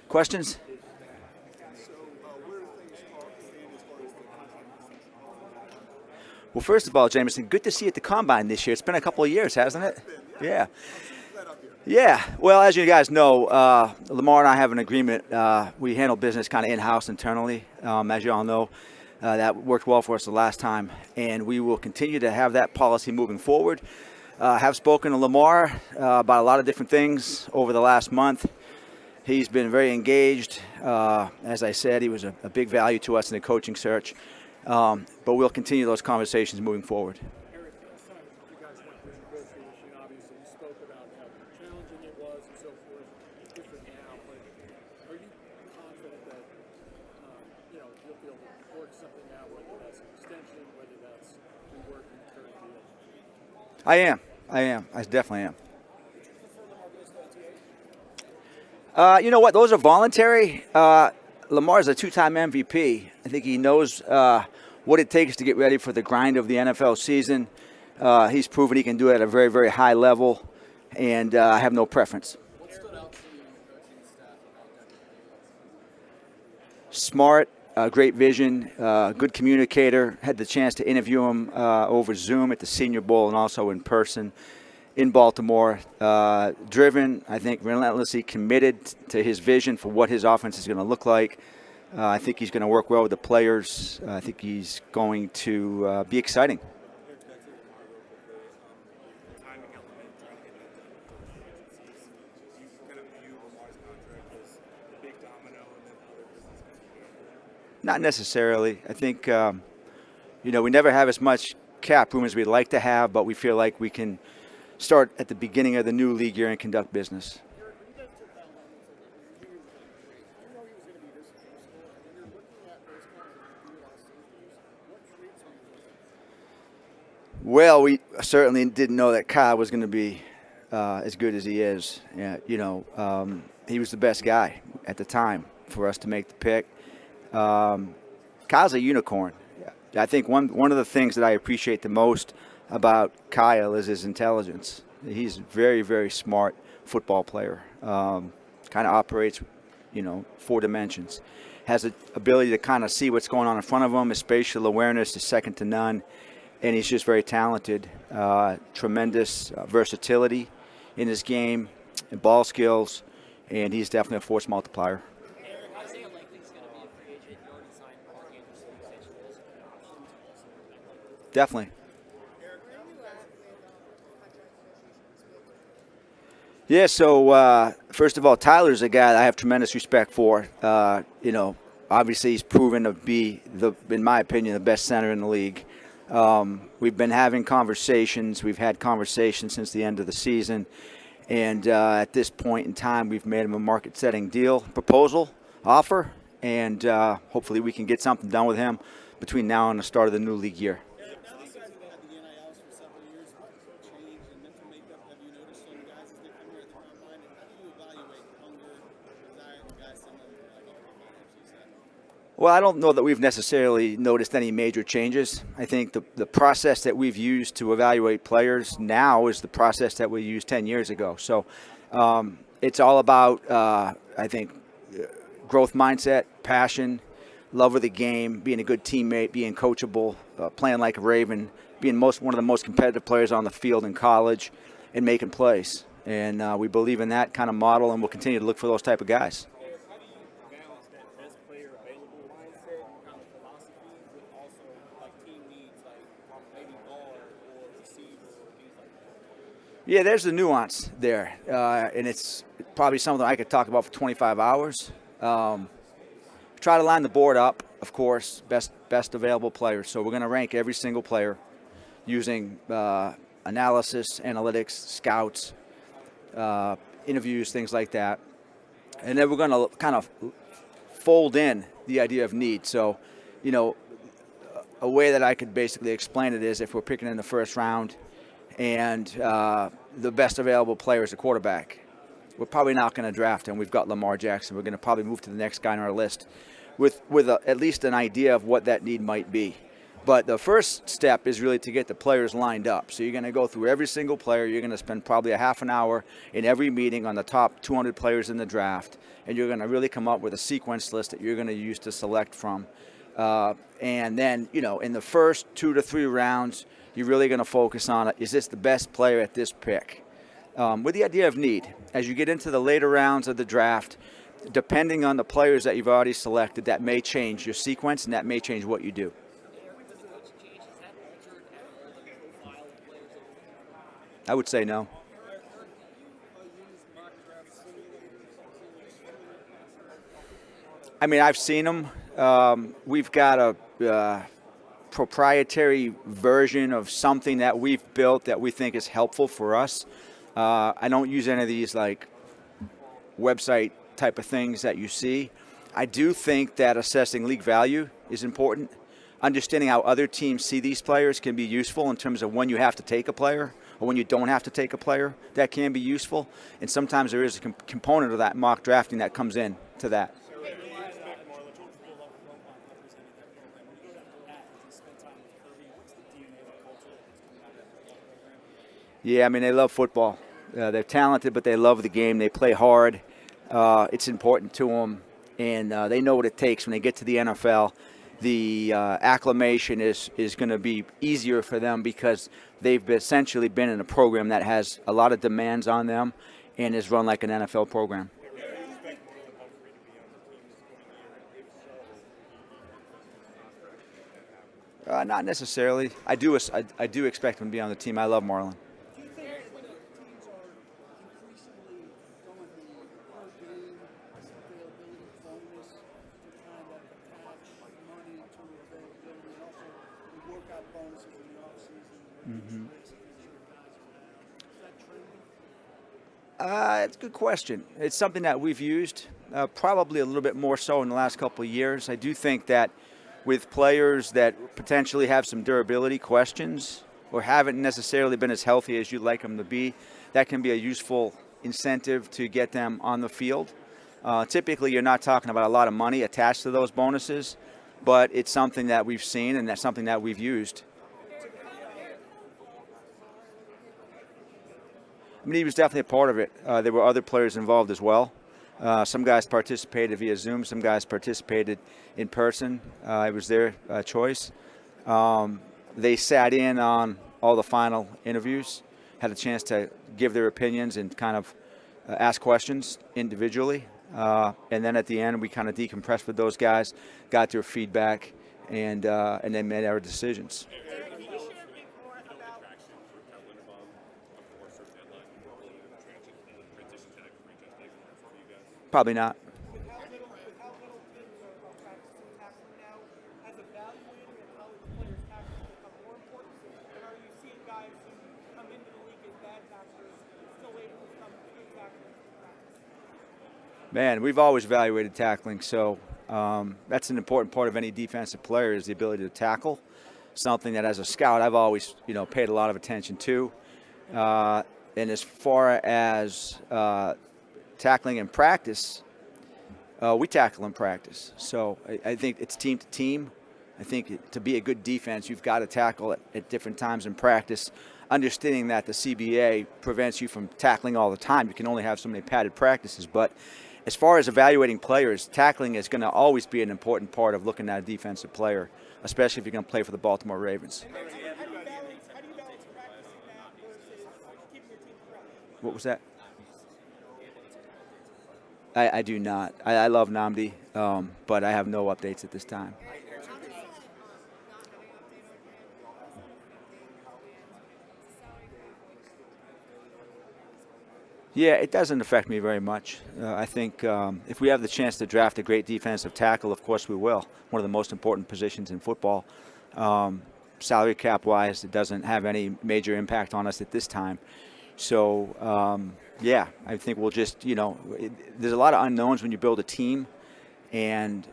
Questions? Well, first of all, Jameson, good to see you at the Combine this year. It's been a couple of years, hasn't it? Yeah. Yeah. Well, as you guys know, Lamar and I have an agreement. We handle business kind of in-house internally, as you all know. That worked well for us the last time, and we will continue to have that policy moving forward. Have spoken to Lamar about a lot of different things over the last month. He's been very engaged. As I said, he was a big value to us in the coaching search. But we'll continue those conversations moving forward. Eric, last time you guys went through negotiation, obviously you spoke about how challenging it was and so forth. Different now, but are you confident that you'll be able to work something out, whether that's an extension, whether that's reworking the current deal? I am. I definitely am. You know what? Those are voluntary. Lamar's a two-time MVP. I think he knows what it takes to get ready for the grind of the NFL season. He's proven he can do it at a very, very high level, and I have no preference. What stood out to you in the coaching staff about that? Smart, great vision, good communicator. Had the chance to interview him over Zoom at the Senior Bowl and also in person in Baltimore. Driven, I think relentlessly committed to his vision for what his offense is going to look like. I think he's going to work well with the players. I think he's going to be exciting. Not necessarily. I think, we never have as much cap room as we'd like to have, but we feel like we can start at the beginning of the new league year and conduct business. Well, we certainly didn't know that Kyle was going to be as good as he is. Yeah, he was the best guy at the time for us to make the pick. Kyle's a unicorn. I think one of the things that I appreciate the most about Kyle is his intelligence. He's a very, very smart football player. Kind of operates, 4 dimensions. Has the ability to kind of see what's going on in front of him. His spatial awareness is second to none. And he's just very talented. Tremendous versatility in his game and ball skills. And he's definitely a force multiplier. Definitely. Yeah, so first of all, Tyler's a guy that I have tremendous respect for. Obviously he's proven to be, in my opinion, the best center in the league. We've been having conversations. We've had conversations since the end of the season. And at this point in time, we've made him a market-setting offer, and hopefully we can get something done with him between now and the start of the new league year. Well, I don't know that we've necessarily noticed any major changes. I think the process that we've used to evaluate players now is the process that we used 10 years ago. So it's all about, I think, growth mindset, passion, love of the game, being a good teammate, being coachable, playing like a Raven, being one of the most competitive players on the field in college, and making plays. And we believe in that kind of model, and we'll continue to look for those type of guys. Yeah, there's the nuance there, and it's probably something I could talk about for 25 hours. Try to line the board up, of course, best available players. So we're going to rank every single player using analysis, analytics, scouts, interviews, things like that. And then we're going to kind of fold in the idea of need. So, a way that I could basically explain it is if we're picking in the first round and the best available player is a quarterback, we're probably not going to draft him. We've got Lamar Jackson. We're going to probably move to the next guy on our list with at least an idea of what that need might be. But the first step is really to get the players lined up. So you're going to go through every single player. You're going to spend probably a half an hour in every meeting on the top 200 players in the draft. And you're going to really come up with a sequence list that you're going to use to select from. And then, in the first 2 to 3 rounds, you're really going to focus on, is this the best player at this pick? With the idea of need. As you get into the later rounds of the draft, depending on the players that you've already selected, that may change your sequence and that may change what you do. I would say no. I mean, I've seen them. We've got a proprietary version of something that we've built that we think is helpful for us. I don't use any of these like website type of things that you see. I do think that assessing league value is important. Understanding how other teams see these players can be useful in terms of when you have to take a player or when you don't have to take a player. That can be useful. And sometimes there is a component of that mock drafting that comes in to that. Yeah, I mean, they love football. They're talented, but they love the game. They play hard. It's important to them, and they know what it takes when they get to the NFL. The acclimation is going to be easier for them because they've essentially been in a program that has a lot of demands on them and is run like an NFL program. Not necessarily. I do expect him to be on the team. I love Marlon. Do you think that teams are increasingly going per game availability bonus to kind of attach money to availability, and also the workout bonuses in the offseason? Is that trending? It's a good question. It's something that we've used, probably a little bit more so in the last couple of years. I do think that with players that potentially have some durability questions or haven't necessarily been as healthy as you'd like them to be, that can be a useful incentive to get them on the field. Typically, you're not talking about a lot of money attached to those bonuses, but it's something that we've seen and that's something that we've used. I mean, he was definitely a part of it. There were other players involved as well. Some guys participated via Zoom. Some guys participated in person. It was their choice. They sat in on all the final interviews, had a chance to give their opinions and kind of ask questions individually. And then at the end, we kind of decompressed with those guys, got their feedback, and then made our decisions. Probably not. Man, we've always evaluated tackling, so that's an important part of any defensive player is the ability to tackle. Something that as a scout I've always paid a lot of attention to. And as far as tackling in practice, we tackle in practice. So I think it's team to team. I think to be a good defense, you've got to tackle at different times in practice, understanding that the CBA prevents you from tackling all the time. You can only have so many padded practices. But as far as evaluating players, tackling is going to always be an important part of looking at a defensive player, especially if you're going to play for the Baltimore Ravens. How do you balance practicing that versus keeping your team fresh? What was that? I do not. I love Nnamdi, but I have no updates at this time. Yeah, it doesn't affect me very much. I think if we have the chance to draft a great defensive tackle, of course we will. One of the most important positions in football. Salary cap-wise, it doesn't have any major impact on us at this time. So, yeah, I think we'll just, there's a lot of unknowns when you build a team. And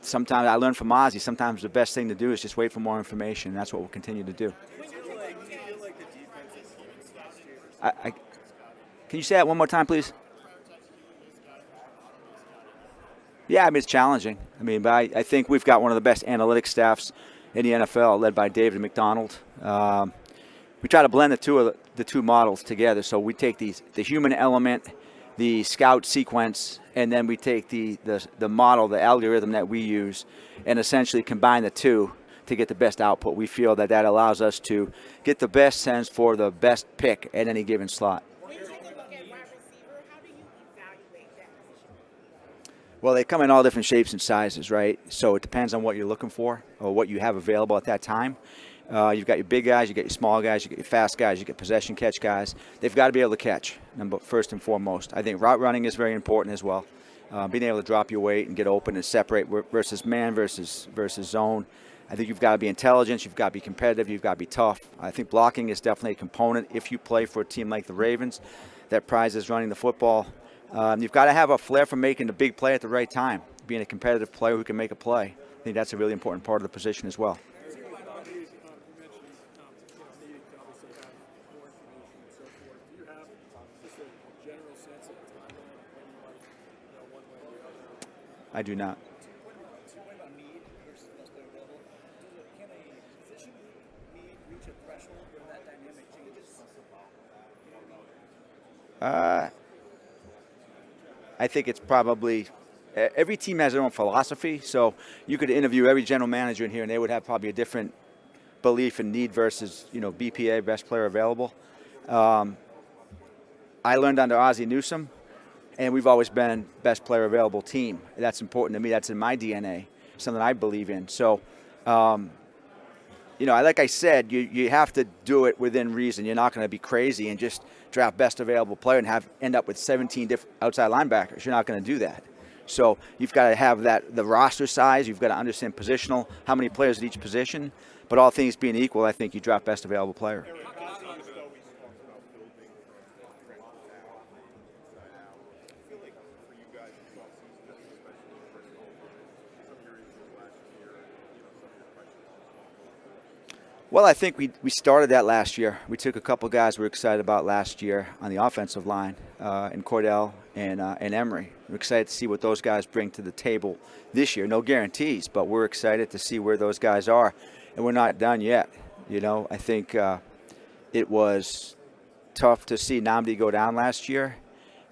sometimes I learned from Ozzie, sometimes the best thing to do is just wait for more information. And that's what we'll continue to do. Can you say that one more time, please? Yeah, I mean, it's challenging. I mean, but I think we've got one of the best analytics staffs in the NFL, led by David McDonald. We try to blend the two models together. So we take the human element, the scout sequence, and then we take the model, the algorithm that we use, and essentially combine the two to get the best output. We feel that allows us to get the best sense for the best pick at any given slot. When you take a look at wide receiver, how do you evaluate that position? Well, they come in all different shapes and sizes, right? So it depends on what you're looking for or what you have available at that time. You've got your big guys, you got your small guys, you got your fast guys, you got possession catch guys. They've got to be able to catch, first and foremost. I think route running is very important as well. Being able to drop your weight and get open and separate versus man versus zone. I think you've got to be intelligent, you've got to be competitive, you've got to be tough. I think blocking is definitely a component if you play for a team like the Ravens that prizes running the football. You've got to have a flair for making the big play at the right time, being a competitive player who can make a play. I think that's a really important part of the position as well. I do not. I think it's probably every team has their own philosophy. So you could interview every general manager in here, and they would have probably a different belief in need versus BPA, best player available. I learned under Ozzie Newsome. And we've always been best player available team. That's important to me. That's in my DNA, something I believe in. So, like I said, you have to do it within reason. You're not going to be crazy and just draft best available player and end up with 17 different outside linebackers. You're not going to do that. So you've got to have the roster size. You've got to understand positional, how many players at each position. But all things being equal, I think you draft best available player. Well, I think we started that last year. We took a couple guys we were excited about last year on the offensive line, in Cordell and Emery. We're excited to see what those guys bring to the table this year. No guarantees, but we're excited to see where those guys are, and we're not done yet. I think it was tough to see Nnamdi go down last year.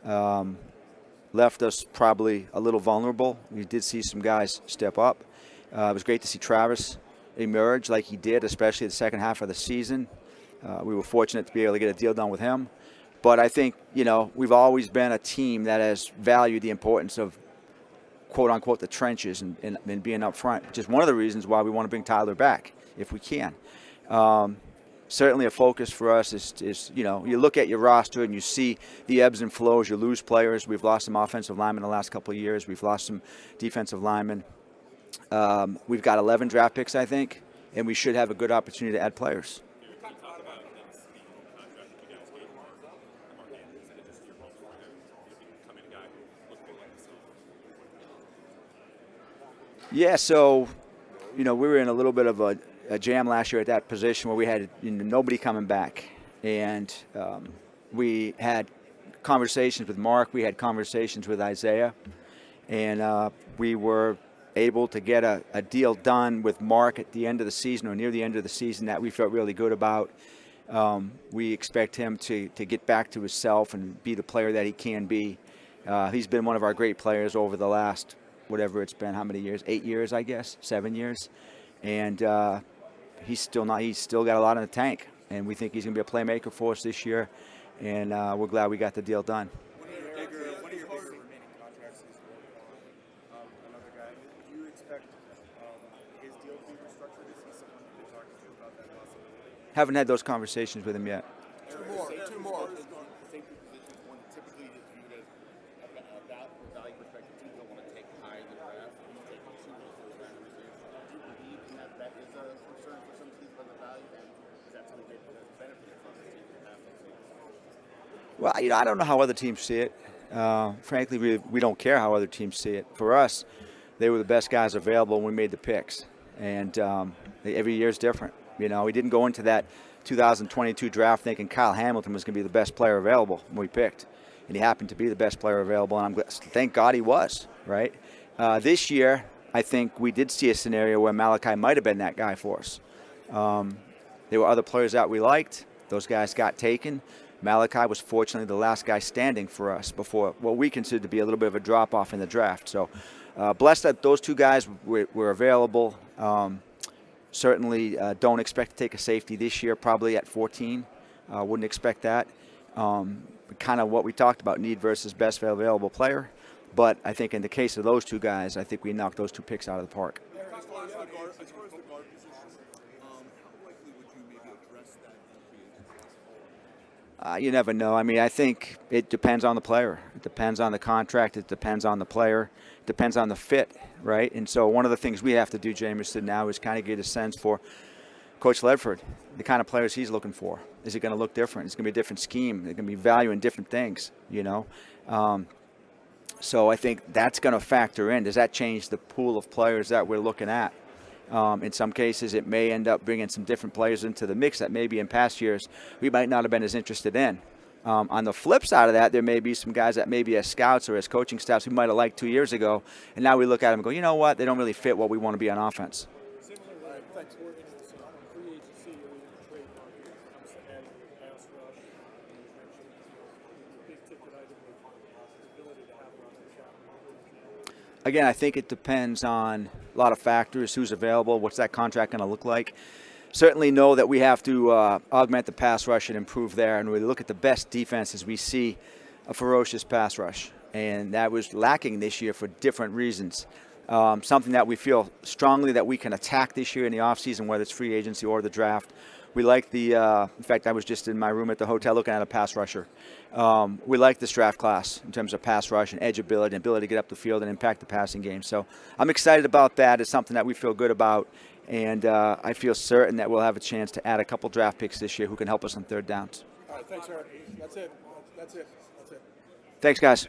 Left us probably a little vulnerable. We did see some guys step up. It was great to see Travis emerge like he did, especially the second half of the season. We were fortunate to be able to get a deal done with him. But I think, we've always been a team that has valued the importance of, quote-unquote, the trenches and being up front, which is one of the reasons why we want to bring Tyler back, if we can. Certainly a focus for us is you look at your roster and you see the ebbs and flows. You lose players. We've lost some offensive linemen the last couple of years. We've lost some defensive linemen. We've got 11 draft picks, I think, and we should have a good opportunity to add players. Yeah, so, we were in a little bit of a jam last year at that position where we had nobody coming back. And we had conversations with Mark. We had conversations with Isaiah. And we were able to get a deal done with Mark at the end of the season or near the end of the season that we felt really good about. We expect him to get back to himself and be the player that he can be. He's been one of our great players over the last, whatever it's been, how many years? 8 years, I guess, 7 years. And he's still got a lot in the tank. And we think he's going to be a playmaker for us this year. And we're glad we got the deal done. One of your bigger remaining contracts is another guy. Do you expect his deal to be restructured? Is he someone you've been talking to about that possibility? Haven't had those conversations with him yet. Two more. I think the positions one typically is viewed as about value perspective. Teams don't want to take high in the draft. Take two of those guys in reserve. Do you believe that is a concern for some teams about the value? And is that something that benefits from the team to have those things? Well, I don't know how other teams see it. Frankly, we don't care how other teams see it. For us, they were the best guys available when we made the picks. And every year is different. We didn't go into that 2022 draft thinking Kyle Hamilton was going to be the best player available when we picked. And he happened to be the best player available, and thank God he was, right? This year, I think we did see a scenario where Malachi might have been that guy for us. There were other players that we liked. Those guys got taken. Malachi was fortunately the last guy standing for us before what we considered to be a little bit of a drop-off in the draft. So blessed that those two guys were available. Certainly don't expect to take a safety this year, probably at 14. Wouldn't expect that. Kind of what we talked about, need versus best available player. But I think in the case of those two guys, I think we knocked those two picks out of the park. As far as the guard position, how likely would you maybe address that in free agency? You never know. I mean, I think it depends on the player. It depends on the contract. It depends on the player. It depends on the fit, right? And so one of the things we have to do, Jameson, now is kind of get a sense for Coach Ledford, the kind of players he's looking for. Is it going to look different? It's going to be a different scheme. There's going to be value in different things, you know. So I think that's going to factor in. Does that change the pool of players that we're looking at? In some cases, it may end up bringing some different players into the mix that maybe in past years we might not have been as interested in. On the flip side of that, there may be some guys that maybe as scouts or as coaching staffs we might have liked 2 years ago, and now we look at them and go, you know what, they don't really fit what we want to be on offense. Similarly, thanks for this free agency or even trade market when it comes to adding pass rush. You mentioned big ticket item with the ability to have another shot. Again, I think it depends on a lot of factors, who's available, what's that contract going to look like. Certainly know that we have to augment the pass rush and improve there, and we look at the best defenses, we see a ferocious pass rush, and that was lacking this year for different reasons. Something that we feel strongly that we can attack this year in the offseason, whether it's free agency or the draft. We like the, in fact, I was just in my room at the hotel looking at a pass rusher. We like this draft class in terms of pass rush and edge ability and ability to get up the field and impact the passing game. So I'm excited about that. It's something that we feel good about. And I feel certain that we'll have a chance to add a couple draft picks this year who can help us on third downs. All right, thanks, Eric. That's it. That's it. Thanks, guys.